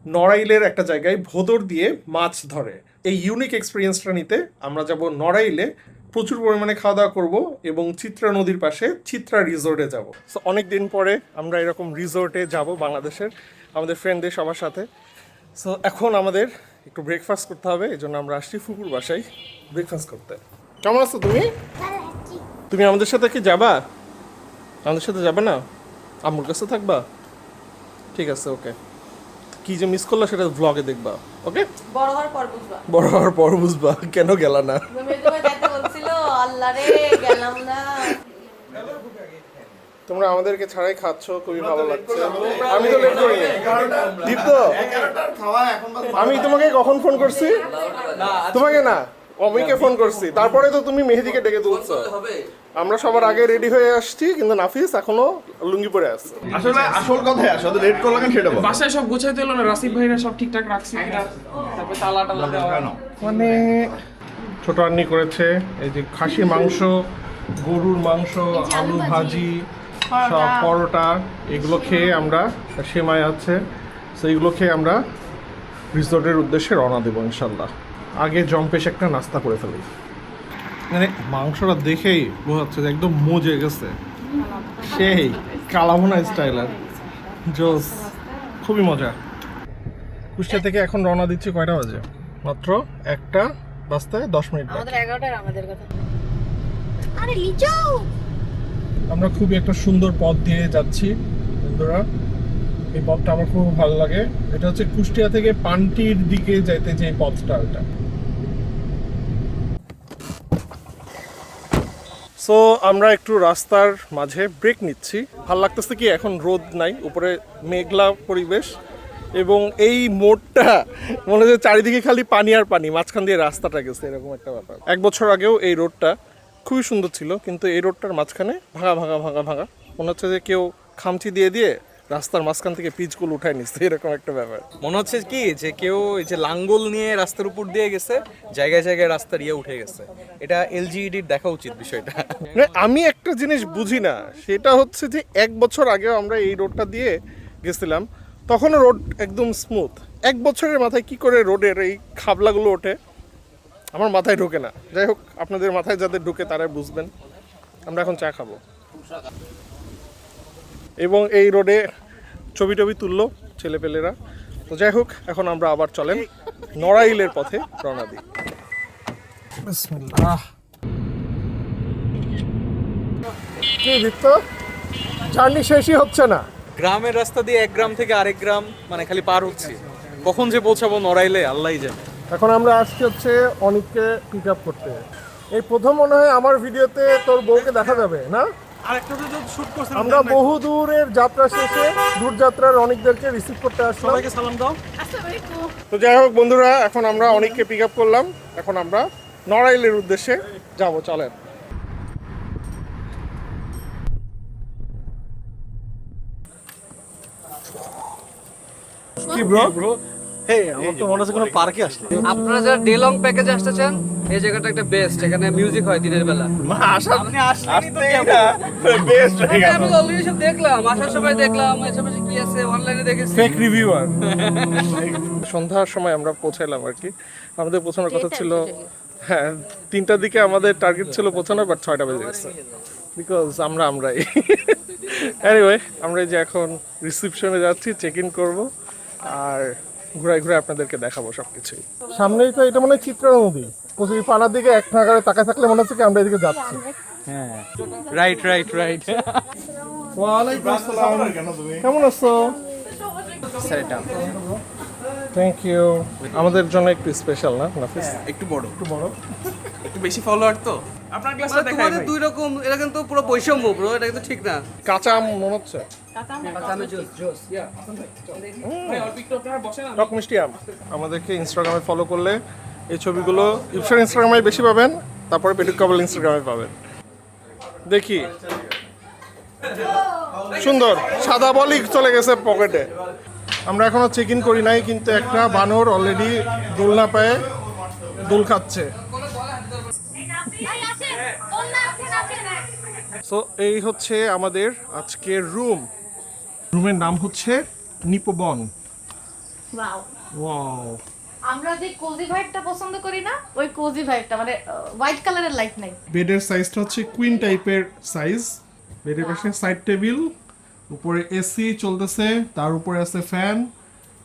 নড়াইলের একটা জায়গায় ভোদর দিয়ে মাছ ধরে। এই ইউনিক এক্সপিরিয়েন্সটা নিতে আমরা যাব নড়াইলে, প্রচুর পরিমাণে খাওয়া দাওয়া করবো এবং চিত্রা নদীর পাশে চিত্রা রিসোর্টে যাব। সো অনেক দিন পরে আমরা এরকম রিসোর্টে যাব বাংলাদেশের, আমাদের ফ্রেন্ডদের সবার সাথে। সো এখন আমাদের একটু ব্রেকফাস্ট করতে হবে, এই জন্য আমরা আসছি ফুপুর বাসায় ব্রেকফাস্ট করতে। কেমন আছো তুমি? তুমি আমাদের সাথে কি যাবা? আমাদের সাথে যাবে না? আম্মুর কাছে থাকবা? ঠিক আছে, ওকে। কি যে মিস করলা সেটা ব্লগে দেখবা, ওকে? বড় হওয়ার পর বুঝবা। বড় হওয়ার পর বুঝবা কেন গেলা না। তুমি তো যেতে বলছিল, আল্লাহ রে গেলাম না। তোমরা আমাদেরকে ছাড়াই খাচ্ছ, খুবই ভালো লাগছে। আমি তো লেট করিনি। দীপ্ত, আমি তোমাকে কখন ফোন করছি? তোমাকে না, অমিকে ফোন করছি, তারপরে তো তুমি মেহেদিকে ডেকে তুলছো। আমরা সবার আগে রেডি হয়ে আসছি, কিন্তু নাফিস এখনো লুঙ্গি পরে আছে। আসলে আসল কথাই আসলে লেট করলাম কেন সেটা বল। বাসায় সব গোছাইতে হলো না, রাসিফ ভাইরা সব ঠিকঠাক রাখছে কিনা, তারপরে তালা টালা দেওয়া। মানে ছোট আন্নি করেছে এই যে খাসির মাংস, গরুর মাংস, আলু ভাজি, সব পরোটা, এগুলো খেয়ে আমরা, সেমাই আছে, তো এইগুলো খেয়ে আমরা রিসোর্টের উদ্দেশ্যে রওনা দেবো ইনশাল্লাহ। আগে জম্পেশ একটা নাস্তা করে ফেলি। মানে মাংসটা দেখেই বোঝা যাচ্ছে যে একদম মজে গেছে, সেই কালাভুনা স্টাইলার জোস, খুবই মজা। কুষ্টিয়া থেকে এখন রওনা দিচ্ছি, কয়টা বাজে? মাত্র 1টা বাজতে 10 মিনিট বাকি। আমাদের 11টার আমাদের কথা। আরে লিচু আমরা খুবই একটা সুন্দর পথ দিয়ে যাচ্ছি বন্ধুরা। এই পথটা আমার খুব ভালো লাগে। এটা হচ্ছে কুষ্টিয়া থেকে পান্টির দিকে যাইতে যে পথটা, ওটা। সো আমরা একটু রাস্তার মাঝে ব্রেক নিচ্ছি। ভালো লাগতেছে কি, এখন রোদ নাই, উপরে মেঘলা পরিবেশ, এবং এই মোড়টা মনে হচ্ছে চারিদিকে খালি পানি আর পানি, মাঝখান দিয়ে রাস্তাটা গেছে, এরকম একটা ব্যাপার। 1 বছর আগেও এই রোডটা খুবই সুন্দর ছিল, কিন্তু এই রোডটার মাঝখানে ভাঙা ভাঙা ভাঙা ভাঙা, মনে হচ্ছে যে কেউ খামচি দিয়ে দিয়ে রাস্তার মাঝখান থেকে পিচগুলো উঠায় নিচ্ছে, এরকম একটা ব্যাপার। মনে হচ্ছে কি যে কেউ এই যে লাঙ্গল নিয়ে রাস্তার উপর দিয়ে গেছে, জায়গায় জায়গায় রাস্তার ইয়ে উঠে গেছে। এটা এলজিইডির দেখা উচিত বিষয়টা। মানে আমি একটা জিনিস বুঝি না, সেটা হচ্ছে যে 1 বছর আগেও আমরা এই রোডটা দিয়ে গেছিলাম, তখনও রোড একদম স্মুথ। 1 বছরের মাথায় কি করে রোডের এই খাবলাগুলো ওঠে, আমার মাথায় ঢোকে না। যাই হোক, আপনাদের মাথায় যাদের ঢোকে তারাই বুঝবেন। আমরা এখন চা খাবো, এবং এই রোডে ছবি টবি তুললো ছেলেপেলেরা। তো যাই হোক, এখন আমরা আবার চলেন নড়াইলের পথে রওনা দিই। বিসমিল্লাহ। কি দীপ্ত, জার্নি শেষই হচ্ছে না। গ্রামের রাস্তা দিয়ে এক গ্রাম থেকে আরেক গ্রাম মানে খালি পার হচ্ছি, কখন যে পৌঁছাবো নড়াইলে আল্লাহই জানে। এখন আমরা আসছি হচ্ছে অনিককে পিক আপ করতে। এই প্রথম মনে হয় আমার ভিডিওতে তোর বউকে দেখা যাবে না? আরেকটা তো শুট করছেন, আমরা বহু দূরের যাত্রা শেষে দূরযাত্রার অনিকদেরকে রিসিভ করতে আসলাম। সবাইকে সালাম দাও। তো যাই হোক বন্ধুরা, এখন আমরা অনিককে পিক আপ করলাম, এখন আমরা নড়াইলের উদ্দেশ্যে যাব, চলেন। কি ব্রো? আমার তো মনে হচ্ছে কোনো পার্কে আসলে। আপনারা যারা ডে লং প্যাকেজে আসতে চান, এই জায়গাটা একটা বেস্ট। এখানে মিউজিক হয় দিনের বেলা। আপনি আসলেই না বেস্ট হয়ে গেল। আমি অলরেডি সব দেখলাম, আসার সময় দেখলাম, আশেপাশে কি আছে অনলাইনে দেখেছি। Fake reviewer. সন্ধ্যার সময় আমরা পৌঁছাইলাম আর কি। আমাদের পৌঁছানোর কথা ছিল, হ্যাঁ, 3টার দিকে আমাদের টার্গেট ছিল পৌঁছানোর, বাট 6টা বেজে গেছে, বিকজ আমরাই। এনিওয়ে, আমরা যে এখন রিসিপশনে যাচ্ছি, চেক ইন করবো, আর ঘুরাই ঘুরে আপনাদেরকে দেখাবো সবকিছুই। সামনেই তো এটা মনে হয় চিত্রা নদী। কচুরি পানার দিকে এক নাগারে তাকায় থাকলে মনে হচ্ছে কি আমরা এদিকে যাচ্ছি। হ্যাঁ, রাইট রাইট রাইট। ওয়ালাইকুম আসসালাম, কেমন আছো? Thank you. আমাদের জন্য একটু স্পেশাল না নাফিস? একটু বড়, একটু বেশি ফলোয়ার তো আপনার ক্লাসটা মানে দেখাই তোমাদের দুই রকম, এটা কিন্তু পুরো বৈষম্য ব্রো, এটা কিন্তু ঠিক না। কাঁচা আম মনে হচ্ছে, টক মিষ্টি আম। আমাদেরকে ইনস্টাগ্রামে ফলো করলে এই ছবিগুলো ইপসার ইনস্টাগ্রামে বেশি পাবেন, তারপরে পেটুক কাবল ইনস্টাগ্রামে পাবেন। দেখি, সুন্দর সাদা বলই চলে গেছে পকেটে। আমরা এখনো চেক ইন করি নাই, কিন্তু একটা বানর অলরেডি দোলনা পায়ে দোল খাচ্ছে। সো এই হচ্ছে আমাদের আজকের রুমের নাম হচ্ছে নিপোবন। ওয়াও ওয়াও, আমরা যে কোজি ভাইবটা পছন্দ করি না ওই কোজি ভাইবটা মানে হোয়াইট কালারের লাইট নাই। বেডের সাইজটা হচ্ছে কুইন টাইপের সাইজ। বেডের পাশে সাইড টেবিল, উপরে এসি চলতেছে, তার উপরে আছে ফ্যান,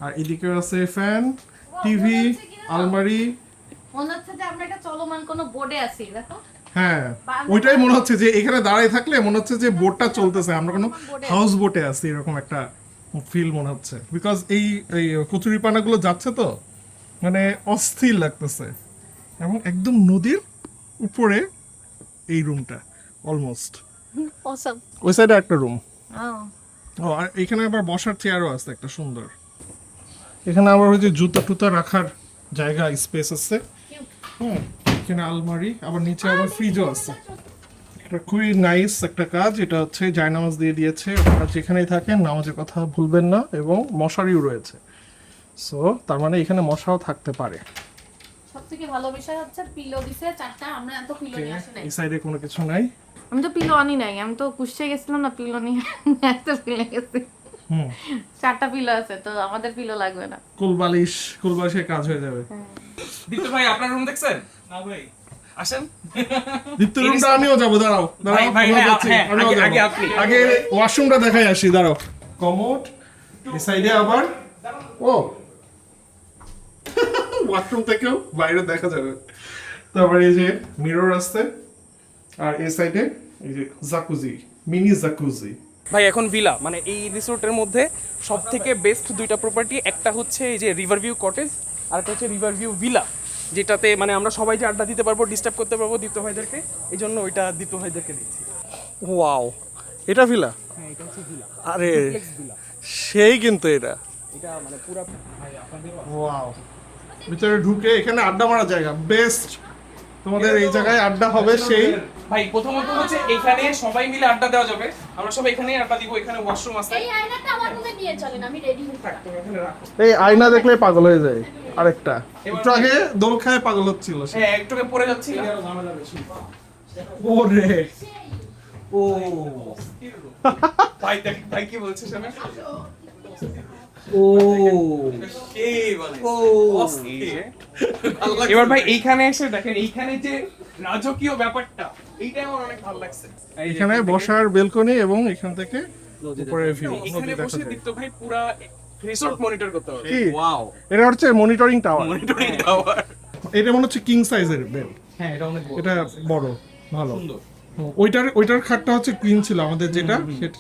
আর এদিকে আছে ফ্যান, টিভি, আলমারি। মনে হচ্ছে যে আমরা একটা চলমান কোনো বোর্ডে আছি, দেখো। হ্যাঁ, ওইটাই মনে হচ্ছে যে এখানে দাঁড়ায় থাকলে মনে হচ্ছে যে বোটটা চলতেছে, আমরা কোনো হাউস বোটে আছি এরকম একটা ফিল মনে হচ্ছে। বিকজ এই কচুরি পানাগুলো যাচ্ছে তো, মানে অস্থির লাগতেছে। এবং একদম নদীর উপরে এই রুমটা অলমোস্ট। অসম। ওই সাইডে একটা রুম। ও, আর এখানে আবার বসার চেয়ারও আছে একটা সুন্দর। এখানে আবার ওই যে জুতা টুতা রাখার জায়গা, স্পেস আছে। হুম, এখানে আলমারি, আবার নিচে আবার ফ্রিজও আছে। এটা খুবই নাইস একটা কাজ। এটা হচ্ছে জায়নামাজ দিয়ে দিয়েছে, আপনারা যেখানেই থাকেন নামাজের কথা ভুলবেন না, এবং মশারিও রয়েছে। সো তার মানে এখানে মশাও থাকতে পারে। সবথেকে ভালো বিষয় হচ্ছে পিলো দিছে 4টা, আমরা এত পিলো নিয়ে আসি নাই। এই সাইডে কোনো কিছু নাই। আমি তো পিলো আনি নাই, আমি তো কুষ্টিয়া গেছিলাম না, পিলো নিয়ে এত পিলো গেছি। হুম, 4টা পিলো আছে, তো আমাদের পিলো লাগবে না। কুলবালিশের কাজ হয়ে যাবে। দীপ্ত ভাই আপনার রুম দেখছেন? না ভাই, আসেন। দীপ্ত রুমটা আমিও যাবো, দাঁড়াও দাঁড়াও, ভাই, আমরা হ্যাঁ, যাচ্ছি, হ্যাঁ, আমিও আগে- যাবো। আগে আপনি। আগে ওয়াশরুমটা দেখাই আসি, দাঁড়াও। কমোড, এই সাইডে আবার ও ওয়াশরুম থেকেও বাইরে দেখা যাবে। তারপরে এই যে মিরর আছে, আর এই সাইডে এই যে জাকুজি, মিনি জাকুজি। ভাই এখন ভিলা মানে এই রিসোর্টের মধ্যে সব থেকে বেস্ট দুইটা প্রপার্টি, একটা হচ্ছে এই যে রিভার ভিউ কটেজ, আর একটা হচ্ছে রিভার ভিউ ভিলা, যেটাতে মানে আমরা সবাই যে আড্ডা দিতে পারবো, ডিস্টার্ব করতে পারবো দীপ্ত ভাইদেরকে, এই জন্য ওইটা দীপ্ত ভাইদেরকে দিচ্ছি। ওয়াও, এটা ভিলা? হ্যাঁ, এটা হচ্ছে ভিলা, আরে ভিলা। সেই কিন্তু এটা এটা মানে পুরো ভাই আপনাদের ওয়াও, ভিতরে ঢুকে এখানে আড্ডা মারার জায়গা বেস্ট। তোমাদের এই জায়গায় আড্ডা হবে সেই। ভাই প্রথমত হচ্ছে এখানে সবাই মিলে আড্ডা দেওয়া যাবে, আমরা সবাই এখানেই আড্ডা দিব, এখানে ওয়াশরুম আছে। এই আয়নাটা আমার রুমে নিয়ে চলেন, আমি রেডি হই। এখানে রাখো। এই আয়না দেখলে পাগল হয়ে যায়। আরেকটা একটু আগে দোল খায় পাগল হচ্ছিল সে। হ্যাঁ, একটুকে পড়ে যাচ্ছি, আরো ঝামেলা বেশি। ওরে ও ভাই দেখ, ভাই কি বলছে শুনে? ও এবার ভাই এইখানে এসে দেখেন, এইখানে যে রাজকীয় ব্যাপারটা, এইটা আমার অনেক ভালো লাগছে। এখানে বসার বেলকনি, এবং এখান থেকে উপরের ভিউ, এখানে নদী দেখা বসে যায়। দীপ্ত ভাই পুরা রিসোর্ট মনিটর করতে পারবে। কি ওয়াও, এটা হচ্ছে মনিটরিং টাওয়ার। Monitoring tower. এটা মনে হচ্ছে কিং সাইজের বেড। হ্যাঁ, এটা অনেক বড়। এটা বড়, ভালো। ওইটার খাটটা হচ্ছে কুইন ছিল আমাদের, যেটা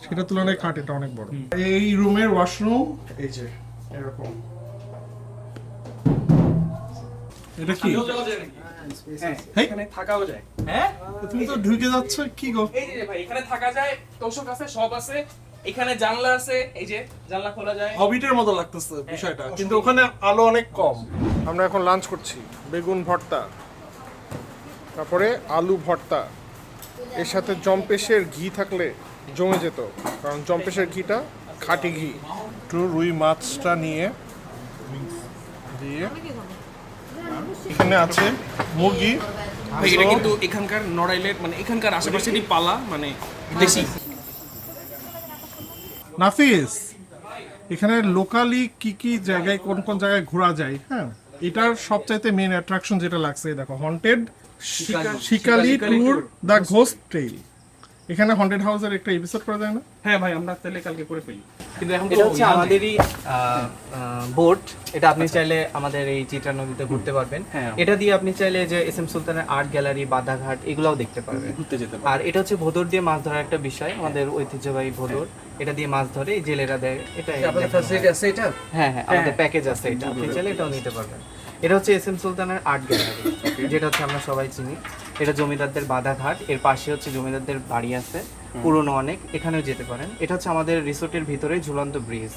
সেটা তুলনায় খাট এটা অনেক বড়। এই রুমের ওয়াশরুম এই যে এরকম। এটা কি? হ্যাঁ, হেই। এখানে থাকাও যায়। হ্যাঁ, তুমি তো ঢুকে যাচ্ছ, কি গো? এই যে ভাই এখানে থাকা যায়, তোষক আছে, সব আছে, এখানে জানলা আছে, এই যে জানলা খোলা যায়। হবিটের মতো লাগতেছে বিষয়টা, কিন্তু ওখানে আলো অনেক কম। আমরা এখন লাঞ্চ করছি, বেগুন ভর্তা, তারপরে আলু ভর্তা, এর সাথে জম্পেশের ঘি থাকলে জমে যেত, কারণ জম্পেশের ঘিটা খাঁটি ঘি। একটু রুই মাছটা নিয়ে দিয়ে, এখানে আছে মুরগি। ভাই এটা কিন্তু এখানকার নড়াইলের মানে এখানকার আশেপাশেরই পালা, মানে দেশি। নাফিস, এখানে লোকালি কি কি জায়গায় কোন কোন জায়গায় ঘোরা যায়, হ্যাঁ, এটার সবচাইতে মেন অ্যাট্রাকশন যেটা লাগছে, দেখো haunted Chicago tour the ghost trail. এখানে হন্টেড হাউসের একটা এপিসোড করা যায় না? হ্যাঁ ভাই, আমরা তাহলে কালকে করে ফেলি, কিন্তু এখন এটা হচ্ছে আমাদেরই বোট। এটা আপনি চাইলে আমাদের এই চিত্রা নদীতে ঘুরতে পারবেন। হ্যাঁ। এটা দিয়ে আপনি চাইলে যে এস এম সুলতানের আর্ট গ্যালারি, বাদাঘাট এগুলাও দেখতে পারবেন। ঘুরতে যেতে পারি। আর এটা হচ্ছে ভোদর দিয়ে মাছ ধরার একটা বিষয়, আমাদের ঐতিহ্যবাহী ভোদর, এটা দিয়ে মাছ ধরে এই জেলেরা দেয়। এটাই আছে এটা? হ্যাঁ হ্যাঁ, আমাদের প্যাকেজ আছে এটা, আপনি চাইলে এটাও নিতে পারবেন। এটা হচ্ছে এস এম সুলতানের আর্ট গ্যালারি, যেটা হচ্ছে আমরা সবাই চিনি। এটা জমিদারদের বাদাঘাট, এর পাশে হচ্ছে জমিদারদের বাড়ি আছে পুরনো অনেক, এখানেও যেতে পারেন। এটা হচ্ছে আমাদের রিসোর্টের ভিতরে ঝুলন্ত ব্রিজ,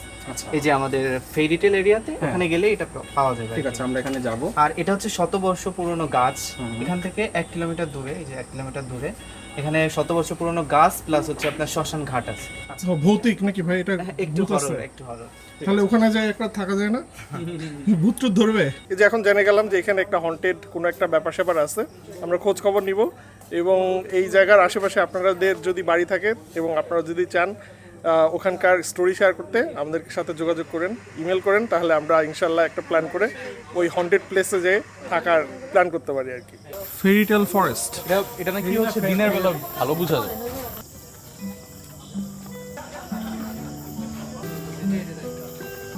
এই যে আমাদের ফেরিটেল এরিয়াতে, ওখানে গেলে এটা পাওয়া যাবে। ঠিক আছে, আমরা এখানে যাব। আর এটা হচ্ছে শতবর্ষ পুরনো গাছ, এখান থেকে 1 কিলোমিটার দূরে, এই যে 1 কিলোমিটার দূরে এখানে শতবর্ষ পুরনো গাছ প্লাস হচ্ছে আপনার শ্মশান ঘাট আছে। ও, ভৌতিক নাকি ভাই এটা? একটু ভূত আছে? হরর, একটু হরর। তাহলে ওখানে যাই একটা থাকা যায় না? ভূত টুত ধরবে? এই যে এখন জেনে গেলাম যে এখানে একটা হন্টেড কোনো একটা ব্যাপার স্যাপার আছে, আমরা খোঁজ খবর নিব। এবং এই জায়গার আশেপাশে আপনাদের যদি বাড়ি থাকে এবং আপনারা যদি চান ওখানকার স্টোরি শেয়ার করতে আমাদের সাথে যোগাযোগ করেন, ইমেল করেন, তাহলে আমরা ইনশাল্লাহ একটা প্ল্যান করে ওই হন্টেড প্লেসে যেয়ে থাকার প্ল্যান করতে পারি আর কি। ফেরিটেল ফরেস্ট, এটা নাকি হচ্ছে দিনের বেলা ভালো বোঝা যায়।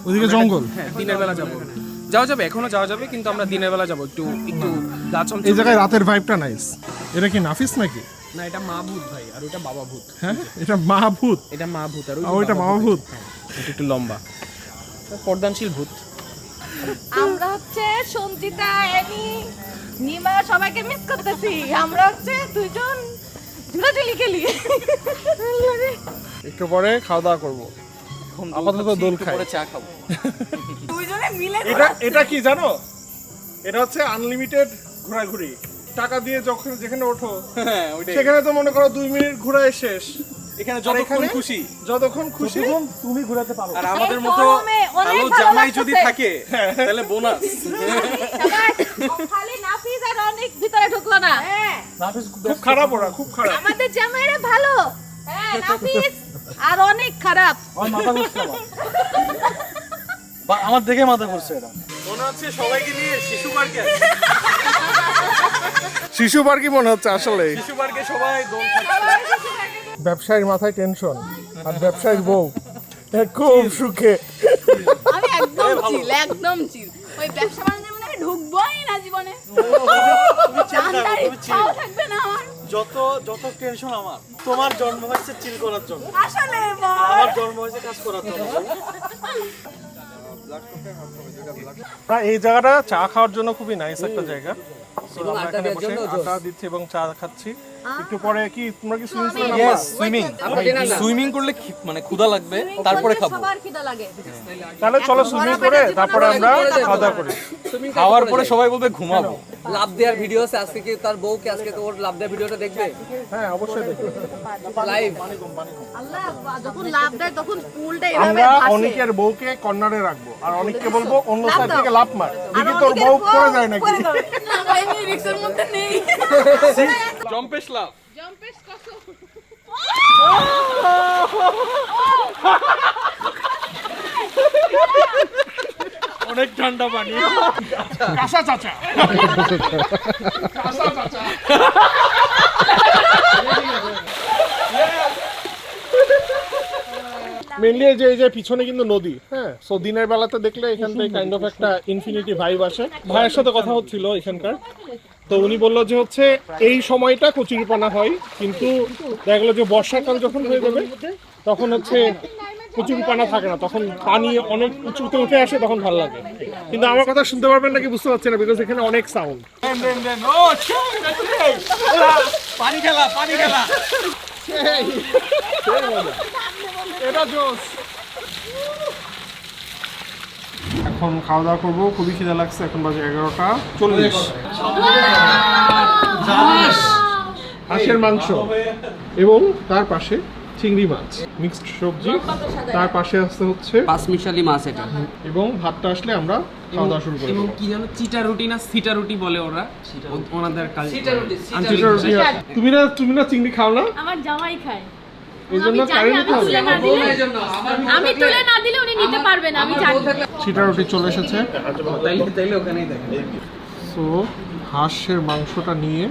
ওদিকে জঙ্গল। হ্যাঁ, দিনের বেলা যাবো, যাওয়া যাবে, এখনো যাওয়া যাবে, কিন্তু আমরা দিনের বেলা যাবো। একটু গাছ এই জায়গায় রাতের ভাইবটা নাইস। এটা কি নাফিস নাকি? না, এটা মা ভূত ভাই, আর ওটা বাবা ভূত। হ্যাঁ, এটা মা ভূত। এটা মা ভূত আর ওইটা বাবা ভূত। এটা একটু লম্বা, পর্দানশীল ভূত। আমরা হচ্ছে সঞ্চিতা, এনি, নিমা সবাইকে মিস করতেছি। আমরা হচ্ছে দুজন ঝুলাঝুলি খেলি। একটু পরে খাওয়া দাওয়া করবো, আপাতত দোল খাই। পরে চা খাবো। দুইজনে মিলে এটা কি জানো? এটা হচ্ছে আনলিমিটেড ঘোরাঘুরি। টাকা দিয়ে যখন যেখানে ওঠো হ্যাঁ, ওইটাই। সেখানে তো মনে করো 2 মিনিট ঘোরায় শেষ। এখানে আর যতক্ষণ এখানে খুশি, যতক্ষণ খুশি তুমি ঘোরাতে পারো। আর আমাদের এই মতো গরমে অনেক ভালো ভালো জামাই যদি লাগতেছে। থাকে তাহলে বোনাস। খালি নাফিস আর অনেক ভিতরে ঢুকলো না। খুব খারাপ ওরা, খুব খারাপ। আমাদের জামাইরা ভালো, হ্যাঁ নাফিস আর অনেক খারাপ। আমার দেখে মাথা ঘুরছে এটা। মনে হচ্ছে সবাইকে নিয়ে শিশু পার্কে আছে। শিশু পার্কই মনে হচ্ছে আসলে। শিশু পার্কে সবাই দোল খাচ্ছে। ব্যবসায়ীর মাথায় টেনশন আর ব্যবসায়ীর বউ খুব সুখে। আমি একদম চিল, একদম চিল। ওই ব্যবসা বাণিজ্যের মধ্যে আমি ঢুকবোই না জীবনে। জানতার ইচ্ছাও থাকবে না আমার। যত টেনশন আমার, তোমার জন্ম হয়েছে চিল করার জন্য, আসলে বল। আমার জন্ম হয়েছে কাজ করার জন্য। এই জায়গাটা চা খাওয়ার জন্য খুবই নাইস একটা জায়গা। So, আমরা এখানে বসে আড্ডা দিচ্ছি এবং চা খাচ্ছি। একটু পরে কি তোমরা কি সুইমিং পুলে নামবা? সুইমিং সুইমিং করলে মানে ক্ষুধা লাগবে, তারপরে খাবো। সবার খিদা লাগে। তাহলে চলো সুইমিং করে তারপরে আমরা খাওয়া দাওয়া করি। খাওয়ার পরে সবাই বলবে ঘুমাবো। লাভ দেওয়ার ভিডিও আছে আজকে, কি তার বউকে আজকে তো ওর লাভ দেওয়ার ভিডিওটা দেখবে হ্যাঁ, অবশ্যই দেখো। লাইভ। আল্লাহ যখন লাভ দেয় তখন পুলটা এভাবে আমরা ভাসে। অনেকের বউকে কর্নারে রাখবো আর অনেককে বলবো অন্য সাইড থেকে লাফ মার, দেখি তোর বউ পড়ে যায় নাকি। না ভাই, আমি রিক্সের মধ্যে নেই। জম্পেশ লাভ। জম্পেস কসম। অনেক ঠান্ডা পানি। কাঁসা চাচা। কাঁসা চাচা। মেনলি এই যে পিছনে কিন্তু নদী, হ্যাঁ। সো দিনের বেলাতে দেখলে এখান থেকে কাইন্ড অফ একটা ইনফিনিটি ভাইব আসে। ভাইয়ের সাথে কথা হচ্ছিল এখানকার, তো উনি বললো যে হচ্ছে এই সময়টা কচুরিপানা হয়, কিন্তু দেখা গেলো যে বর্ষাকাল যখন হয়ে যাবে তখন হচ্ছে কচুরিপানা থাকে না, তখন পানি অনেক উঁচুতে উঠে আসে, তখন ভালো লাগে। কিন্তু আমার কথা শুনতে পারবেন নাকি বুঝতে পারছি না, বিকজ এখানে অনেক সাউন্ড। পানি খেলা, পানি খেলা। এটা জোস। এখন খাওয়া দাওয়া করবো, খুবই খিদে লাগছে। এখন বাজে 11:40। হাঁসের মাংস এবং তার পাশে চিংড়ি মাছ, মিক্সড সবজি, তার পাশে আসতে হচ্ছে পাঁচমিশালি মাছ এটা। এবং ভাতটা আসলে আমরা খাওয়া দাওয়া শুরু করবো। এবং কি জানো, চিটা রুটি না সিটা রুটি বলে ওরা, ওনাদের চিটা রুটি। তুমি না চিংড়ি খাও না, আমার জামাই খায়। এই জন্য কারি নিতে হবে। আমি তুলে না দিলে উনি নিতে পারবে না, আমি জানি। চিটা রুটি চলে এসেছে। তাইলে ওখানেই দেখেন। সো হাঁসের মাংসটা নিয়ে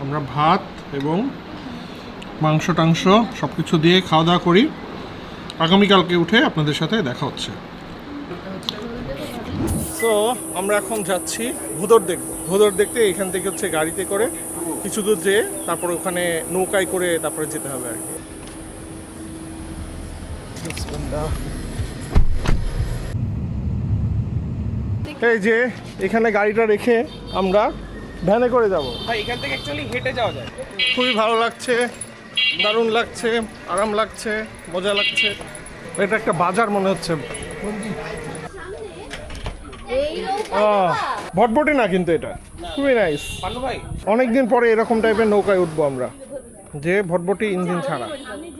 আমরা ভাত এবং মাংস টাংস সব কিছু দিয়ে খাওয়া দাওয়া করি। আগামীকালকে উঠে আপনাদের সাথে দেখা হচ্ছে। সো আমরা এখন যাচ্ছি ভোদর দেখব। ভোদর দেখতে এখান থেকে হচ্ছে গাড়িতে করে কিছু দূর যেয়ে তারপর ওখানে নৌকায় করে তারপরে যেতে হবে আর কি। এই যে এখানে গাড়িটা রেখে আমরা ভ্যানে করে যাব। ভাই এখান থেকে অ্যাকচুয়ালি হেঁটে যাওয়া যায়। খুবই ভালো লাগছে, দারুণ লাগছে, আরাম লাগছে, মজা লাগছে। এটা একটা বাজার মনে হচ্ছে। ভটভটি না, কিন্তু এটা খুবই নাইস। পান্নু ভাই, অনেকদিন পরে এরকম টাইপের নৌকায় উঠবো আমরা, যে ভটভটি ইঞ্জিন ছাড়া।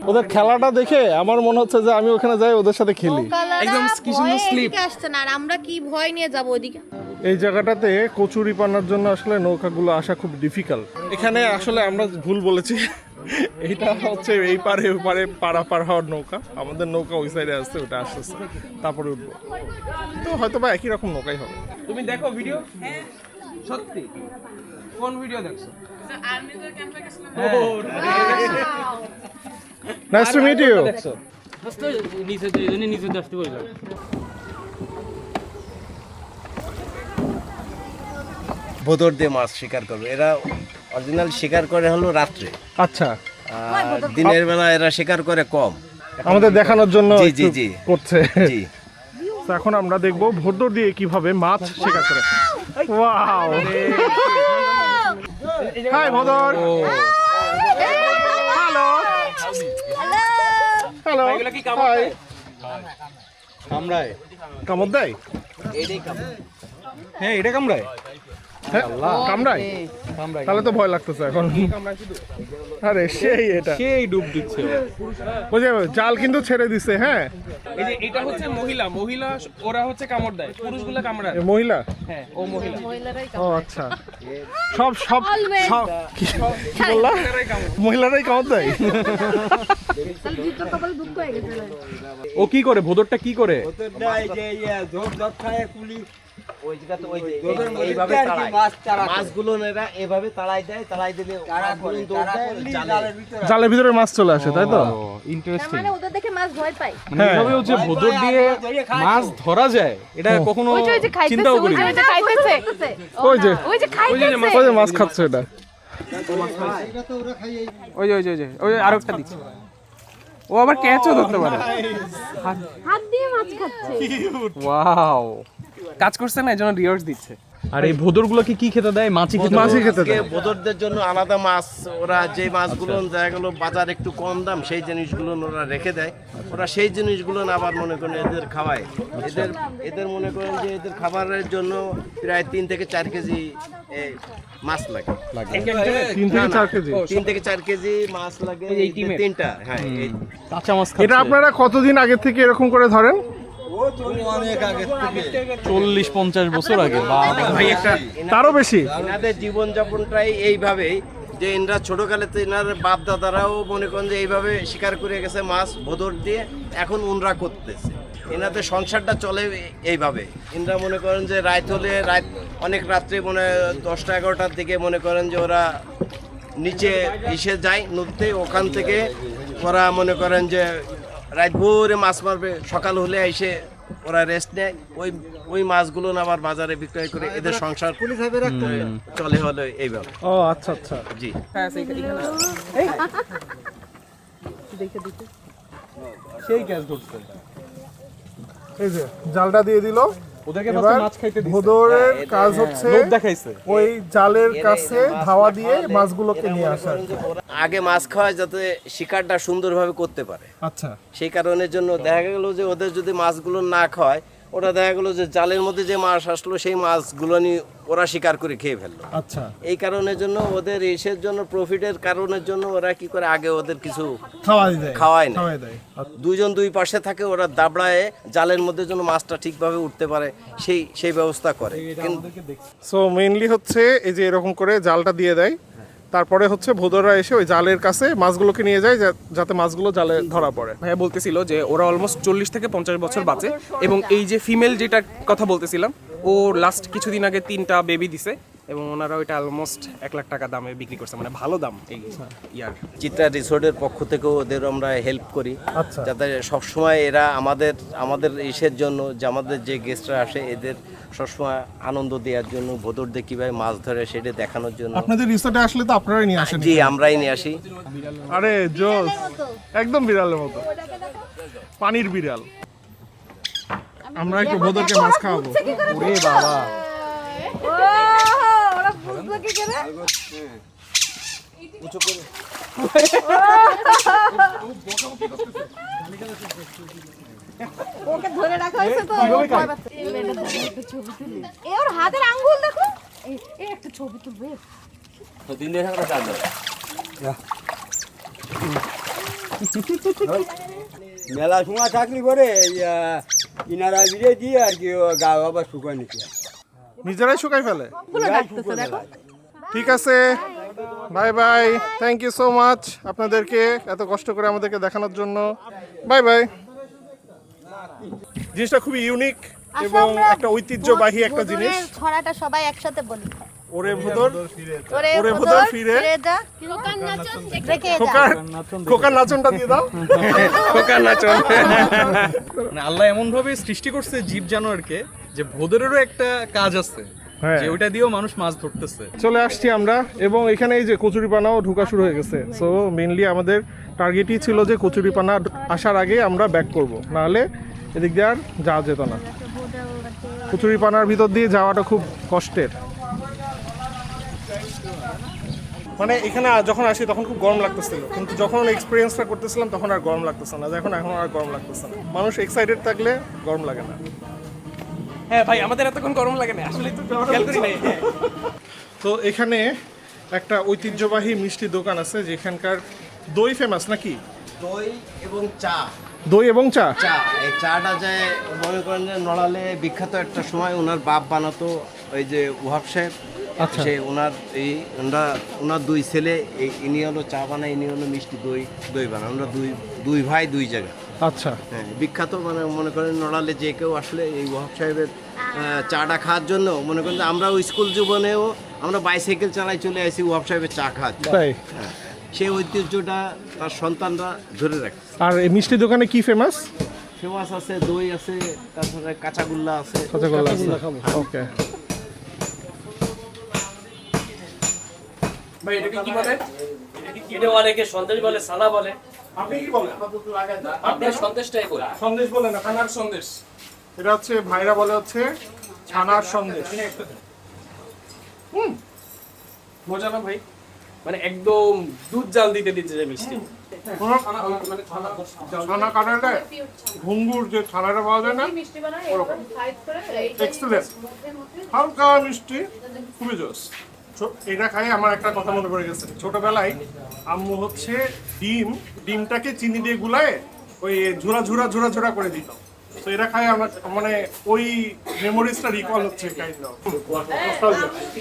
ওদের খেলাটা দেখে আমার মনে হচ্ছে যে আমি ওখানে যাই ওদের সাথে খেলি। একদম কি সুন্দর স্লিপ। আসছে না, আর আমরা কি ভয় নিয়ে যাব ওইদিকে। এই জায়গাটাতে কচুরি পানার জন্য আসলে নৌকাগুলো আসা খুব ডিফিকাল্ট। এখানে আসলে আমরা ভুল বলেছি, এইটা হচ্ছে এই পারে ওই পারে পারাপার হওয়ার নৌকা, আমাদের নৌকা ওই সাইডে আসছে, ওটা আসতেছে, তারপরে উঠবো। তো হয়তো বা একই রকম নৌকাই হবে। তুমি দেখো ভিডিও? সত্যি? কোন ভিডিও দেখছো? Nice to meet you. ভোদর দিয়ে মাছ শিকার করবে। এরা অরিজিনাল শিকার করে হলো রাত্রে, আচ্ছা, আর দিনের বেলা এরা শিকার করে কম। আমাদের দেখানোর জন্য জি, একটু জি। করছে। জি, তো এখন আমরা দেখবো ভোদর দিয়ে কিভাবে মাছ শিকার করে। ওয়াও, হাই ভোদর। হ্যালো হ্যালো, এগুলা কি কামড় দেয়? কামড়ায়। কামড় দেয়? হ্যাঁ, এটা কামড়ায়। হ্যাঁ, কামড়ায়? তাহলে তো ভয় লাগতেছে এখন। আরে সেই এটা সেই ডুব দিচ্ছে। ওই যে জাল কিন্তু ছেড়ে দিছে। হ্যাঁ, এই যে এটা হচ্ছে মহিলা, ওরা হচ্ছে কামড় দেয়, পুরুষগুলো কামড়ায়। এ মহিলা। হ্যাঁ, ও মহিলা। ও আচ্ছা, সব সব সব কি বললা? মহিলারাই কামড় দেয়? ও কি করে? ভোদরটা কি করে? মাছগুলো এরা এভাবে তাড়াই দেয়, তাড়াই দিলে জালের ভিতরে মাছ চলে আসে, তাই তো? ইন্টারেস্টিং। মানে ওদের দেখে মাছ ভয় পায়। হ্যাঁ, এভাবেও যে ভোদর দিয়ে মাছ ধরা যায়, এটা কখনো চিন্তাও করি না। ওই যে খাইতেছে, ওই যে ওই যে খাইতেছে। ওই যে মাছ খাচ্ছে এটা। ওই যে আরেকটা দিচ্ছে। ও আবার ক্যাচও ধরতে পারে। হাত দিয়ে মাছ খাচ্ছে। ওয়াও, কাজ করছে না, এজন্য রিওয়ার্ডস দিচ্ছে। আর এই ভোদরগুলো কি খেতে দেয়? মাছই খেতে দেয়? মাছই খেতে দেয়। ভোদরদের জন্য আলাদা মাছ, ওরা যে মাছগুলো দেখা গেল বাজার একটু কম দাম, সেই জিনিসগুলো ওরা রেখে দেয়। ওরা সেই জিনিসগুলো আবার মনে করেন এদের খাওয়ায়। এদের মনে করেন যে এদের খাবারের জন্য প্রায় 3 থেকে 4 কেজি মাছ লাগে। 3 থেকে 4 কেজি? 3 থেকে 4 কেজি মাছ লাগে এই তিনটা। হ্যাঁ, এই কাঁচা মাছ এটা খাচ্ছে। আপনারা কতদিন আগে থেকে এরকম করে ধরেন? অনেক আগে থেকে, 40-50 বছর আগে। ভাই একটা তারও বেশি। এনাদের জীবনযাপনটাই এইভাবেই, যে এনারা ছোটকালেতে এনার বাপ দাদারাও মনে করেন যে এইভাবে শিকার করে গেছে মাছ ভোদর দিয়ে, এখন উনরা করতেছে। এনাদের সংসারটা চলে এইভাবে। এনারা মনে করেন যে রাত হলে অনেক রাত্রে 10টা-11টার দিকে মনে করেন যে ওরা নিচে এসে যায় নদীতে, ওখান থেকে ওরা মনে করেন যে রাত ভোরে মাছ মারবে, সকাল হলে এসে ওরা রেস্ট নেয়। ওই মাছগুলো আবার বাজারে বিক্রয় করে এদের সংসার চলে হলো এইভাবে। ও আচ্ছা আচ্ছা, জি। সেই গ্যাস ধরছে। এই যে জালটা দিয়ে দিল। ওদেরকে এবার মাছ খাইতে দিছে। ভোদরের কাজ হচ্ছে লোভ দেখাইছে। ওই জালের কাছে ধাওয়া দিয়ে মাছগুলোকে নিয়ে আসা। আগে মাছ খাওয়ায় যাতে শিকারটা সুন্দরভাবে করতে পারে, আচ্ছা, সেই কারণের জন্য দেখা গেল যে ওদের যদি মাছগুলো না খাওয়ায়, ওরা দেখা গেল যে জালের মধ্যে যে মাছ আসলো সেই মাছগুলো নিয়ে ওরা শিকার করে খেয়ে ফেললো। আচ্ছা, এই কারণের জন্য ওদের ইসের জন্য, প্রফিটের কারণের জন্য ওরা কি করে আগে ওদের কিছু খাওয়ায় না। দুইজন দুই পাশে থাকে, ওরা দাবড়ায় জালের মধ্যে যেন মাছটা ঠিকভাবে উঠতে পারে সেই ব্যবস্থা করে। সো মেইনলি হচ্ছে এই যে এরকম করে জালটা দিয়ে দেয়, তারপরে হচ্ছে ভোদররা এসে ওই জালের কাছে মাছগুলোকে নিয়ে যায় যাতে মাছগুলো জালে ধরা পড়ে। ভাইয়া বলতেছিল যে ওরা অলমোস্ট 40 থেকে 50 বছর বাঁচে, এবং এই যে ফিমেল যেটার কথা বলতেছিলাম, ও লাস্ট কিছুদিন আগে 3টা বেবি দিছে, এবং ওনারা ওইটা অলমোস্ট 1 লাখ টাকা দামে বিক্রি করছে, মানে ভালো দাম এই ইয়ার। চিত্রা রিসোর্টের পক্ষ থেকেও ওদের আমরা হেল্প করি, আচ্ছা, যাতে সবসময় এরা আমাদের ইসের জন্য, যে আমাদের যে গেস্টরা আসে এদের সবসময় আনন্দ দেওয়ার জন্য, ভোদরদের কীভাবে মাছ ধরে সেটা দেখানোর জন্য। আপনাদের রিসোর্টে আসলে তো আপনারাই নিয়ে আসেন? জি, আমরাই নিয়ে আসি। আরে জোস, একদম বিড়ালের মতো, পানির বিড়াল। আমরা একটু ভোদরকে মাছ খাওয়াবো। ওরে বাবা, ওরা বুঝলো কি করে? ওকে ধরে রাখা হয়েছে তো। ওর হাতের আঙ্গুল দেখো। এই একটা ছবি তুলবে। মেলা সময় থাকলি পরে কিনারা বিড়ে দিয়ে আর কি গা আবার শুকায় নিতে নিজেরাই শুকাই ফেলে? ফুলে ডাকতেছে দেখো। ঠিক আছে, bye bye, thank you so much আপনাদেরকে এত কষ্ট করে আমাদেরকে দেখানোর জন্য। Bye bye. জিনিসটা খুবই ইউনিক এবং একটা ঐতিহ্যবাহী একটা জিনিস। ছড়াটা সবাই একসাথে বলি। ওরে ভোদর ওরে ভোদর ফিরে যা রেখে যা। খোকার নাচনটা দিয়ে দাও। খোকার নাচন। মানে আল্লাহ এমন ভাবে সৃষ্টি করছে জীব জানোয়ারকে যে ভোদরেরও একটা কাজ আছে, হ্যাঁ। যে ওইটা দিয়েও মানুষ মাছ ধরতেছে। চলে আসছি আমরা এবং এখানে এই যে কচুরিপানাও ঢোকা শুরু হয়ে গেছে। সো মেইনলি আমাদের টার্গেটই ছিল যে কচুরিপানা আসার আগে আমরা ব্যাক করব, নাহলে এদিক দিয়ে আর যাওয়া যেত না। কচুরিপানার ভিতর দিয়ে যাওয়াটা খুব কষ্টের। মানে এখানে যখন আসি তখন খুব গরম লাগতেছিল, কিন্তু যখন এক্সপিরিয়েন্সটা করতেছিলাম তখন আর গরম লাগতেছে না। এখন আর গরম লাগতেছে না। মানুষ এক্সাইটেড থাকলে গরম লাগে না। হ্যাঁ ভাই, আমাদের এতক্ষণ গরম লাগে না আসলে, তো খেয়াল করি নাই। তো এখানে একটা ঐতিহ্যবাহী মিষ্টি দোকান আছে যেখানকার দই ফেমাস নাকি? দই এবং চা। দই এবং চা। চা, এই চাটা যে মনে করেন যে নড়ালে বিখ্যাত একটা সময় ওনার বাপ বানাতো, ওই যে ওহাব সাহেব। আচ্ছা। সে ওনার দুই ছেলে, ইনি হলো চা বানায়, ইনি হলো মিষ্টি দই বানায়। আমরা দুই ভাই দুই জায়গা। আচ্ছা। হ্যাঁ, বিখ্যাত। মানে মনে করেন নড়ালে যে কেউ আসলে এই ওহাব সাহেবের চাটা খাওয়ার জন্য, মনে করেন যে আমরা ওই স্কুল জীবনেও আমরা বাইসাইকেল চালাই চলে আসি ওহাব সাহেবের চা খাওয়ার জন্য। তাই? হ্যাঁ, সেই ঐতিহ্যটা তার সন্তানরা ধরে রাখে। আর এই মিষ্টি দোকানে কি ফেমাস? ফেমাস আছে দই আছে, তারপরে কাঁচাগোল্লা আছে। কাঁচাগোল্লা আছে। ওকে। ভাই এটাকে কি বলে? এটা অনেকে সন্দেশ বলে, সানা বলে। আপনি কি বলেন? আপনি সন্দেশটাই বলে। সন্দেশ বলে না, ছানার সন্দেশ। এটা হচ্ছে ভাইরা বলে হচ্ছে ছানার সন্দেশ। মজা না ভাই? মানে একদম দুধ জাল দিতে দিচ্ছে যে মিষ্টি। ছানা কাটালে ঘুঙ্গুর যে ছানাটা পাওয়া যায় না, এক্সেলেন্ট, হালকা মিষ্টি, খুবই জোস। এটা খাই আমার একটা কথা মনে পড়ে গেছে। ছোটবেলায় আম্মু হচ্ছে ডিমটাকে চিনি দিয়ে গুলায় ওই ঝুরা ঝুরা ঝুরা ঝুরা করে দিত। তো এটা খাই আমার মানে ওই মেমোরিজটা রিকল হচ্ছে কাইন্ড অফ।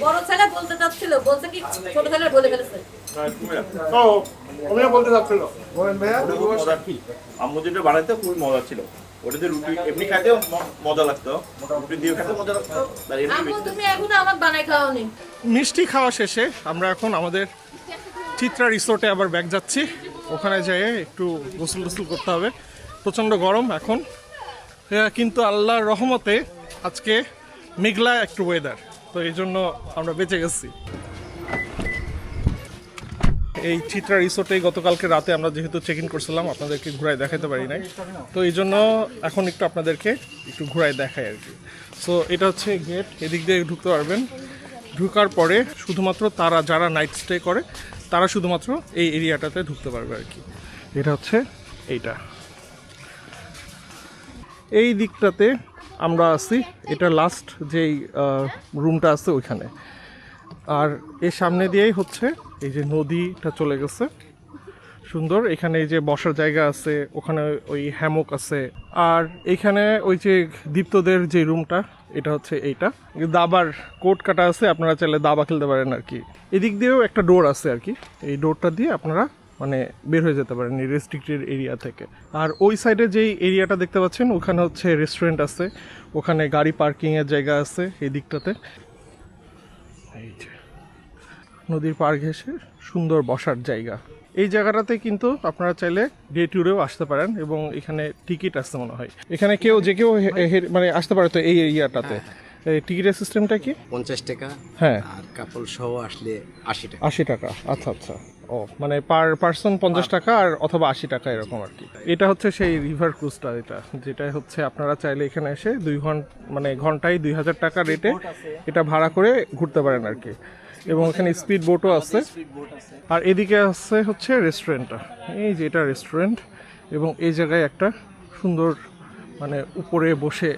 বড় ছেলে বলতে চাচ্ছিল, বলছে কি ছোট ছেলে বলে ফেলেছে। তো আমিও বলতে চাচ্ছিল। বলেন ভাইয়া। আম্মু যেটা বানাইতে খুবই মজা ছিল। ওটাতে রুটি এমনি খাইতেও মজা লাগতো, রুটি দিয়ে খেতে মজা লাগতো। আম্মু তুমি এখনো আমাকে বানাই খাওনি। মিষ্টি খাওয়া শেষে আমরা এখন আমাদের চিত্রা রিসোর্টে আবার ব্যাক যাচ্ছি। ওখানে যেয়ে একটু গোসল টোসল করতে হবে। প্রচণ্ড গরম এখন, কিন্তু আল্লাহর রহমতে আজকে মেঘলা একটু ওয়েদার, তো এই জন্য আমরা বেঁচে গেছি। এই চিত্রা রিসোর্টে গতকালকে রাতে আমরা যেহেতু চেক ইন করছিলাম, আপনাদেরকে ঘুরায় দেখাতে পারি নাই, তো এই জন্য এখন একটু আপনাদেরকে একটু ঘুরায় দেখাই আর কি। সো এটা হচ্ছে গেট, এদিক দিয়ে ঢুকতে পারবেন। ঢুকার পরে শুধুমাত্র তারা যারা নাইট স্টে করে তারা শুধুমাত্র এই এরিয়াটাতে ঢুকতে পারবে আর কি। এটা হচ্ছে এইটা, এই দিকটাতে আমরা আছি। এটা লাস্ট যেই রুমটা আছে ওইখানে। আর এর সামনে দিয়েই হচ্ছে এই যে নদীটা চলে গেছে, সুন্দর। এখানে এই যে বসার জায়গা আছে, ওখানে ওই হ্যামক আছে। আর এখানে ওই যে দীপ্তদের যে রুমটা, এটা হচ্ছে এইটা। দাবার কোট কাটা আছে, আপনারা চাইলে দাবা খেলতে পারেন আর কি। এদিক দিয়েও একটা ডোর আছে আর কি, এই ডোরটা দিয়ে আপনারা মানে বের হয়ে যেতে পারেন এই রেস্ট্রিক্টেড এরিয়া থেকে। আর ওই সাইডে যেই এরিয়াটা দেখতে পাচ্ছেন ওখানে হচ্ছে রেস্টুরেন্ট আছে, ওখানে গাড়ি পার্কিংয়ের জায়গা আছে এই দিকটাতে। এই যে নদীর পাড় ঘেঁষে সুন্দর বসার জায়গা। এই জায়গাটাতে কিন্তু আপনারা চাইলে ডে ট্যুরেও আসতে পারেন এবং এখানে টিকিট আসতে মনে হয়। এখানে কেউ মানে আসতে পারে তো এই এরিয়াটাতে। টিকিটের সিস্টেমটা কি? 50 টাকা। হ্যাঁ। আর কাপল সহ আসলে 80 টাকা। 80 টাকা, আচ্ছা আচ্ছা। ও মানে পার পার্সন 50 টাকা আর অথবা 80 টাকা এরকম আর কি। এটা হচ্ছে সেই রিভার ক্রুজটা, যেটা হচ্ছে আপনারা চাইলে এখানে এসে 2 ঘন্টা মানে ঘন্টায় 2000 টাকা রেটে এটা ভাড়া করে ঘুরতে পারেন আর কি। এবং এখানে স্পিড বোটও আছে। আর এদিকে আছে হচ্ছে রেস্টুরেন্টটা, এই যে এটা রেস্টুরেন্ট। এবং এই জায়গায় একটা সুন্দর মানে উপরে বসে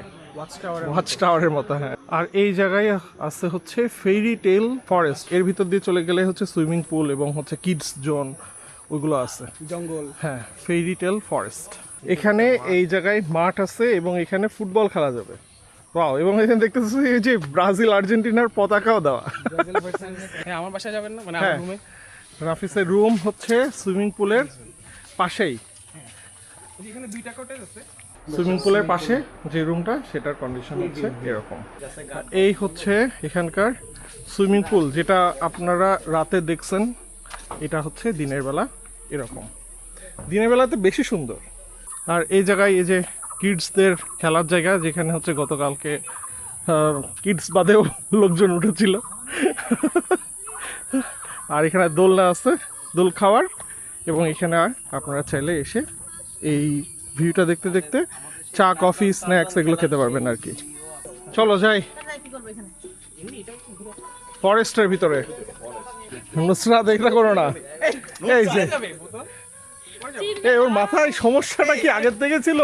ওয়াচ টাওয়ারের মতো। হ্যাঁ। আর এই জায়গায় আছে হচ্ছে ফেরি টেল ফরেস্ট, এর ভিতর দিয়ে চলে গেলে হচ্ছে সুইমিং পুল এবং হচ্ছে কিডস জোন ওইগুলো আছে, জঙ্গল। হ্যাঁ, ফেরি টেল ফরেস্ট। এখানে এই জায়গায় মাঠ আছে এবং এখানে ফুটবল খেলা যাবে। ওয়াও, এবং এখানে দেখতেছি এই যে ব্রাজিল আর্জেন্টিনার পতাকাও দেওয়া। হ্যাঁ, আমার বাসায় যাবেন না, মানে হ্যাঁ। আমার রুমে। রাফিসের রুম হচ্ছে সুইমিং পুলের পাশেই। এখানে 2টা কটেজ আছে। সুইমিং পুলের পাশে যে রুমটা, সেটার কন্ডিশন হচ্ছে এরকম। এই হচ্ছে এখানকার সুইমিং পুল, যেটা আপনারা রাতে দেখছেন। এটা হচ্ছে দিনের বেলা এরকম, দিনের বেলাতে বেশি সুন্দর। আর এই জায়গায় এই যে কিডসদের খেলার জায়গা, যেখানে হচ্ছে গতকালকে কিডস বাদেও লোকজন উঠেছিল। আর এখানে দোলনা আছে, দোল খাওয়ার, এবং এখানে আপনারা চাইলে এসে এই ভিউটা দেখতে দেখতে চা, কফি, স্ন্যাক্স এগুলো খেতে পারবেন আর কি। চলো যাই ফরেস্টের ভিতরে। নুসরাত এটা করো না। এই যে এই ওর মাথায় সমস্যাটা কি আগের থেকে ছিল?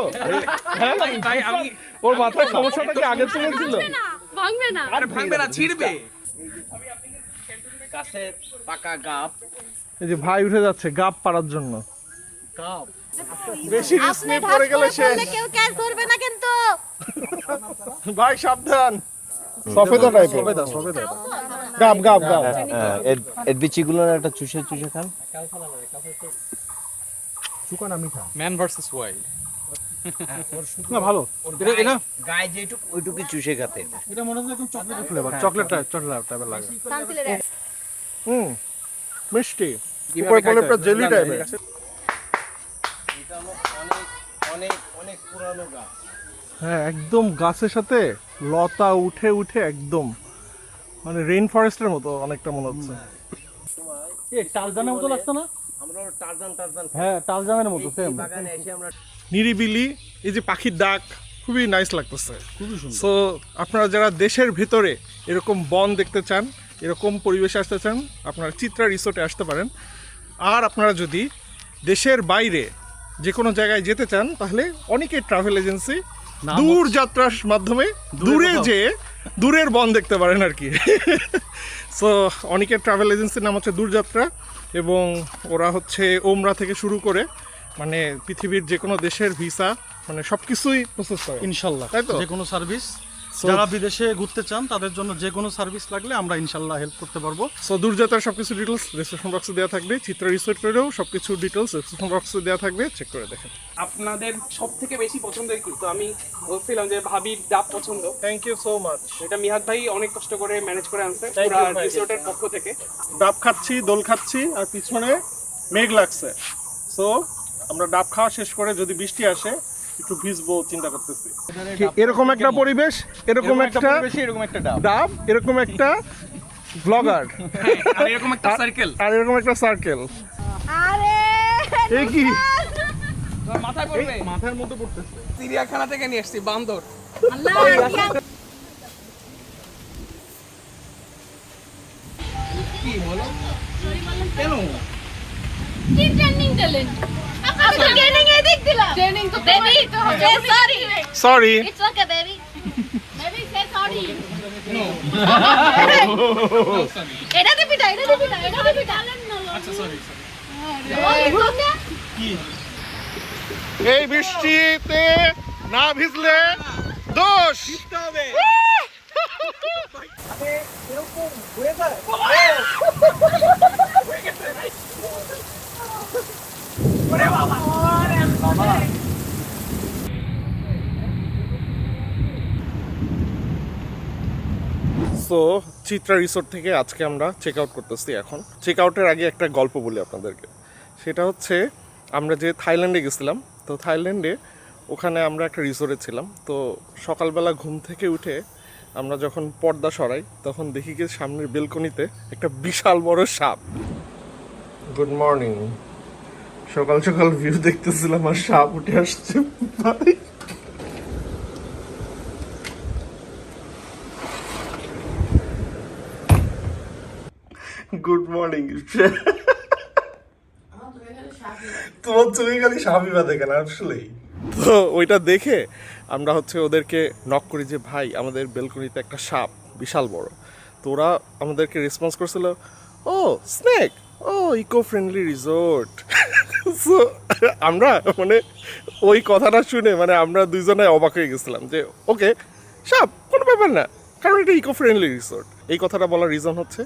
হ্যাঁ, ওর মাথায় সমস্যাটা কি আগের থেকে ছিল? ভাঙবে না। আর ভাঙবে না, ছিড়বে। গাছে পাকা গাব। এই যে ভাই উঠে যাচ্ছে গাব পাড়ার জন্য। বেশি রিস্ক নিয়ে পড়ে গেলে শেষ। কেউ ক্যাচ ধরবে না কিন্তু। ভাই সাবধান। সফেদা টাইপের। সফেদা। গাব গাব গাব। এর বিচিগুলো একটা চুষে চুষে খান। Man versus wild. না ভালো। এটা গায়ে যেটুকু ওইটুকু চুষে খাতে। এটা মনে হচ্ছে একদম চকলেট ফ্লেভার, চকলেট টাইপের লাগে। মিষ্টি। উপরে পলেপটা জেলি টাইপের। এটা হলো অনেক অনেক অনেক পুরানো গাছ। হ্যাঁ, একদম গাছের সাথে লতা উঠে উঠে একদম মানে রেইন ফরেস্টের মতো অনেকটা মনে হচ্ছে। টারজানের মতো লাগছে না? আমরা টারজান হ্যাঁ, টারজানের মতো সেম। বাগানে এসে আমরা নিরিবিলি, এই যে পাখির ডাক খুবই নাইস লাগতেছে। সো আপনারা যারা দেশের ভিতরে এরকম বন দেখতে চান, এরকম পরিবেশে আসতে চান, আপনারা চিত্রা রিসোর্টে আসতে পারেন। আর আপনারা যদি দেশের বাইরে যে কোনো জায়গায় যেতে চান, তাহলে অনেকে ট্রাভেল এজেন্সি দূর যাত্রার মাধ্যমে দূরে যেয়ে দূরের বন দেখতে পারেন আর কি। সো অনেকের ট্রাভেল এজেন্সির নাম হচ্ছে দূরযাত্রা, এবং ওরা হচ্ছে ওমরা থেকে শুরু করে মানে পৃথিবীর যে কোনো দেশের ভিসা মানে সব কিছুই প্রসেস করে ইনশাল্লাহ। তাই তো? যে কোনো সার্ভিস, যারা বিদেশে ঘুরতে চান তাদের জন্য যে কোনো সার্ভিস লাগলে আমরা ইনশাল্লাহ হেল্প করতে পারবো। সো দূরযাত্রার সব কিছু ডিটেলস ডেসক্রিপশন বক্সে দেওয়া থাকবে। চিত্রা রিসোর্টেরও সব কিছু ডিটেলস ডেসক্রিপশন বক্সে দেওয়া থাকবে, চেক করে দেখেন। আপনাদের সব থেকে বেশি পছন্দের কি? তো আমি বলছিলাম যে ভাবির ডাব পছন্দ। Thank you so much. এটা মিহাদ ভাই অনেক কষ্ট করে ম্যানেজ করে আনছে Thank you, ভাই। রিসোর্টের পক্ষ থেকে। ডাব খাচ্ছি, দোল খাচ্ছি, আর পিছনে মেঘ লাগছে। সো আমরা ডাব খাওয়া শেষ করে যদি বৃষ্টি আসে একটু ভিজবো চিন্তা করতেছি। এরকম একটা পরিবেশ, এরকম একটা ডাব, এরকম একটা ব্লগার, আর এরকম একটা সার্কেল, আর এরকম একটা সার্কেল। আরে এই কি মাথায় পড়বে, মাথার মধ্যে পড়তেছে? চিড়িয়াখানা থেকে নিয়ে আসছি বান্দর। আল্লাহ কি বলো? কেন? কি ট্রেনিং ট্যালেন্ট? আমি তো ট্রেনিং এ দিক দিলাম। ট্রেনিং তো বেবি তো হবে। Sorry. Sorry. It's okay baby. Baby say sorry. এটা দিবি না, এটা দিবি না, এটা দিবি না। আচ্ছা সরি। এই বৃষ্টিতে না ভিজলে দোষ। সো চিত্রা রিসোর্ট থেকে আজকে আমরা চেক আউট করতেছি। এখন চেক আউটের আগে একটা গল্প বলি আপনাদেরকে। সেটা হচ্ছে আমরা যে থাইল্যান্ডে গেছিলাম, তো থাইল্যান্ডে ওখানে আমরা একটা রিসোর্টে ছিলাম। তো সকালবেলা ঘুম থেকে উঠে আমরা যখন পর্দা সরাই, তখন দেখি কি সামনের বেলকনিতে একটা বিশাল বড় সাপ। Good morning. সকাল সকাল ভিউ দেখতেছিলাম আর সাপ উঠে আসছে। Good morning. তোমার চোখে খালি সাপই বাঁধে কেন আসলেই? তো ওইটা দেখে আমরা হচ্ছে ওদেরকে নক করি যে ভাই আমাদের বেলকনিতে একটা সাপ বিশাল বড়। তো ওরা আমাদেরকে রেসপন্স করছিল, ও স্নেক, ও ইকো ফ্রেন্ডলি রিসোর্ট। সো আমরা মানে ওই কথাটা শুনে মানে আমরা দুইজনে অবাক হয়ে গেছিলাম যে ওকে সাপ খাবেন না, কারণ এটা ইকো ফ্রেন্ডলি রিসোর্ট। এই কথাটা বলার রিজন হচ্ছে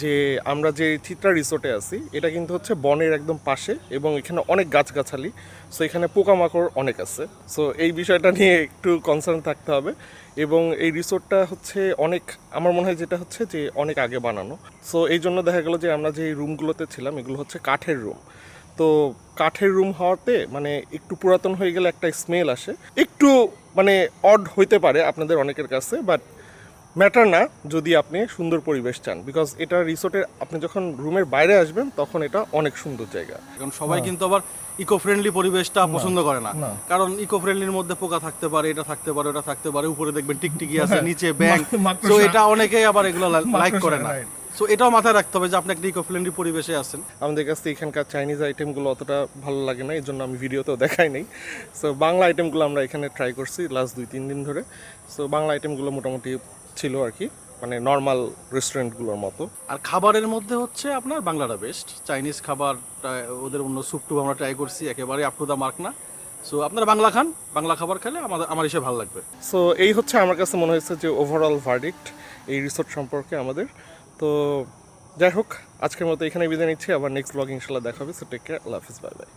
যে আমরা যে চিত্রা রিসোর্টে আছি এটা কিন্তু হচ্ছে বনের একদম পাশে এবং এখানে অনেক গাছগাছালি, সো এখানে পোকামাকড় অনেক আছে। সো এই বিষয়টা নিয়ে একটু কনসার্ন থাকতে হবে। এবং এই রিসোর্টটা হচ্ছে অনেক, আমার মনে হয় যেটা হচ্ছে যে অনেক আগে বানানো। সো এই জন্য দেখা গেলো যে আমরা যে রুমগুলোতে ছিলাম এগুলো হচ্ছে কাঠের রুম। তো কাঠের রুম হওয়াতে মানে একটু পুরাতন হয়ে গেলে একটা স্মেল আসে, একটু মানে অড হইতে পারে আপনাদের অনেকের কাছে, বাট ম্যাটার না যদি আপনি সুন্দর পরিবেশ চান, বিকজ এটা রিসোর্টের আপনি যখন রুমের বাইরে আসবেন তখন এটা অনেক সুন্দর জায়গা। কারণ সবাই কিন্তু আবার ইকো ফ্রেন্ডলি পরিবেশটা পছন্দ করে না, কারণ ইকো ফ্রেন্ডলির মধ্যে পোকা থাকতে পারে, এটা থাকতে পারে, ওটা থাকতে পারে, উপরে দেখবেন টিকটিকি আছে, নিচে ব্যাঙ, তো এটা অনেকেই আবার এগুলো লাইক করে না। সো এটাও মাথায় রাখতে হবে যে আপনি একটা ইকো ফ্রেন্ডলি পরিবেশে আছেন। আমাদের কাছে এখানকার চাইনিজ আইটেমগুলো অতটা ভালো লাগে না, এই জন্য আমি ভিডিওতেও দেখাই নাই। সো বাংলা আইটেমগুলো আমরা এখানে ট্রাই করছি লাস্ট 2-3 দিন ধরে। সো বাংলা আইটেমগুলো মোটামুটি ছিল আর কি, মানে নর্মাল রেস্টুরেন্টগুলোর মতো। আর খাবারের মধ্যে হচ্ছে আপনার বাংলাটা বেস্ট, চাইনিজ খাবার ওদের অন্য স্যুপ টুপ আমরা ট্রাই করছি, একেবারে আপ টু দ্য মার্ক না। সো আপনারা বাংলা খান, বাংলা খাবার খেলে আমার হিসেবে ভালো লাগবে। সো এই হচ্ছে আমার কাছে মনে হয়েছে যে ওভারঅল ভার্ডিক্ট এই রিসোর্ট সম্পর্কে আমাদের। তো যাই হোক, আজকের মতো এখানে বিদায় নিচ্ছি, আবার নেক্সট ব্লগ ইনশাল্লাহ দেখা হবে। সো টেক কেয়ার, আল্লাহ হাফিজ, বাই বাই।